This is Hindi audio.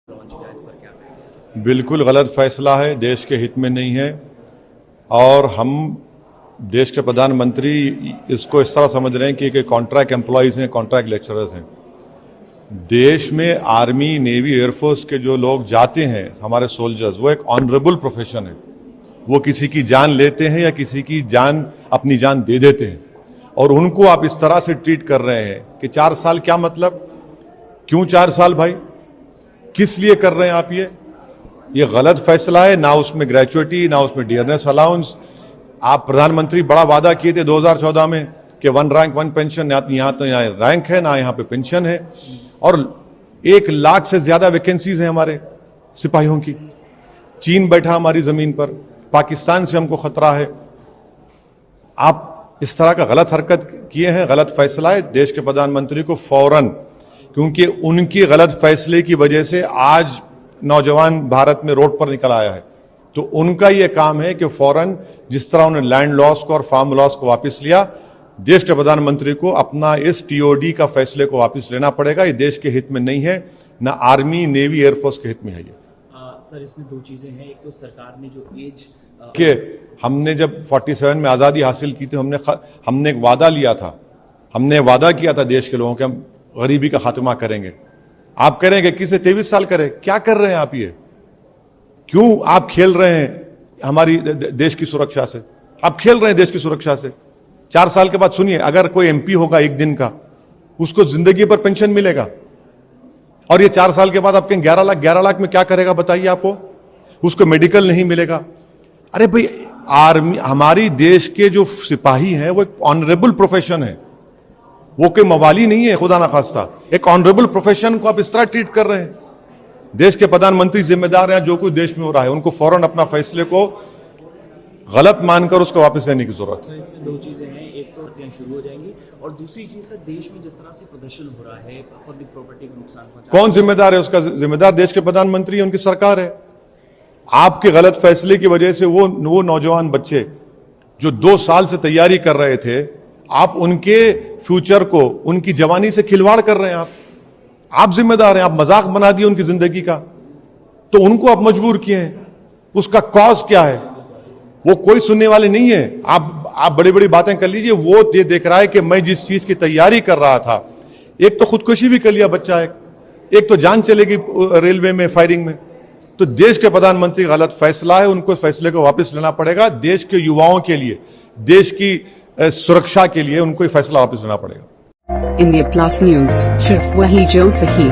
लॉन्च किया, इस पर क्या कहेंगे? बिल्कुल गलत फैसला है, देश के हित में नहीं है। और हम देश के प्रधानमंत्री इसको इस तरह समझ रहे हैं कि कॉन्ट्रैक्ट एम्प्लॉयज़ हैं, कॉन्ट्रैक्ट लेक्चरर्स हैं। देश में आर्मी, नेवी, एयरफोर्स के जो लोग जाते हैं, हमारे सोल्जर्स, वो एक ऑनरेबल प्रोफेशन है। वो किसी की जान लेते हैं या किसी की जान, अपनी जान दे देते हैं। और उनको आप इस तरह से ट्रीट कर रहे हैं कि 4 साल, क्या मतलब? क्यों 4 साल भाई? किस लिए कर रहे हैं आप ये गलत फैसला है। ना उसमें ग्रेचुइटी, ना उसमें डियरनेस अलाउंस। आप प्रधानमंत्री बड़ा वादा किए थे 2014 में कि 1 रैंक 1 पेंशन, यहाँ तो यहाँ रैंक है ना यहाँ पे पेंशन है। और 1 लाख से ज्यादा वैकेंसीज हैं हमारे सिपाहियों की। चीन बैठा हमारी जमीन पर, पाकिस्तान से हमको खतरा है। आप इस तरह का गलत हरकत किए हैं, गलत फैसला है। देश के प्रधानमंत्री को फौरन, क्योंकि उनकी गलत फैसले की वजह से आज नौजवान भारत में रोड पर निकल आया है, तो उनका यह काम है कि फौरन, जिस तरह उन्होंने लैंड लॉस को और फार्म लॉस को वापस लिया, देश के प्रधानमंत्री को अपना इस टीओडी का फैसले को वापस लेना पड़ेगा। ये देश के हित में नहीं है, ना आर्मी, नेवी, एयरफोर्स के हित में है ये। सर, इसमें 2 चीजें हैं। एक तो सरकार ने जो एज कि हमने जब 47 में आज़ादी हासिल की थी, हमने एक वादा लिया था, हमने वादा किया था देश के लोगों के, हम गरीबी का खात्मा करेंगे। आप करेंगे, किसे 23 साल करे? क्या कर रहे हैं आप ये? क्यों आप खेल रहे हैं हमारी देश की सुरक्षा से? आप खेल रहे हैं देश की सुरक्षा से। 4 साल के बाद सुनिए, अगर कोई एमपी होगा 1 दिन का, उसको जिंदगी पर पेंशन मिलेगा। और ये 4 साल के बाद आपके 11 लाख में क्या करेगा बताइए आप? वो उसको मेडिकल नहीं मिलेगा। अरे भाई, आर्मी, हमारी देश के जो सिपाही हैं वो एक ऑनरेबल प्रोफेशन है, वो कोई मवाली नहीं है, खुदा ना खास्ता। एक ऑनरेबल प्रोफेशन को आप इस तरह ट्रीट कर रहे हैं। देश के प्रधानमंत्री जिम्मेदार हैं जो कुछ देश में हो रहा है, उनको फौरन अपना फैसले को गलत मानकर उसको वापस लेने की जरूरत है। इसमें 2 चीजें हैं। एक तो हत्याएं शुरू हो जाएंगी, और दूसरी चीज सर, देश में जिस तरह से प्रदर्शन हो रहा है, पब्लिक प्रॉपर्टी को नुकसान पहुंचा, कौन जिम्मेदार है? उसका जिम्मेदार देश के प्रधानमंत्री है, उनकी सरकार है। आपके गलत फैसले की वजह से वो नौजवान बच्चे जो 2 साल से तैयारी कर रहे थे, आप उनके फ्यूचर को, उनकी जवानी से खिलवाड़ कर रहे हैं। आप जिम्मेदार हैं। आप मजाक बना दिए उनकी जिंदगी का, तो उनको आप मजबूर किए हैं। उसका कॉज क्या है? वो कोई सुनने वाले नहीं है। आप बड़ी बड़ी बातें कर लीजिए, वो देख रहा है कि मैं जिस चीज की तैयारी कर रहा था, एक तो खुदकुशी भी कर लिया बच्चा, एक तो जान चलेगी रेलवे में फायरिंग में। तो देश के प्रधानमंत्री गलत फैसला है, उनको फैसले को वापस लेना पड़ेगा। देश के युवाओं के लिए, देश की सुरक्षा के लिए उनको ये फैसला वापस लेना पड़ेगा। इंडिया प्लस न्यूज, सिर्फ वही जो सही।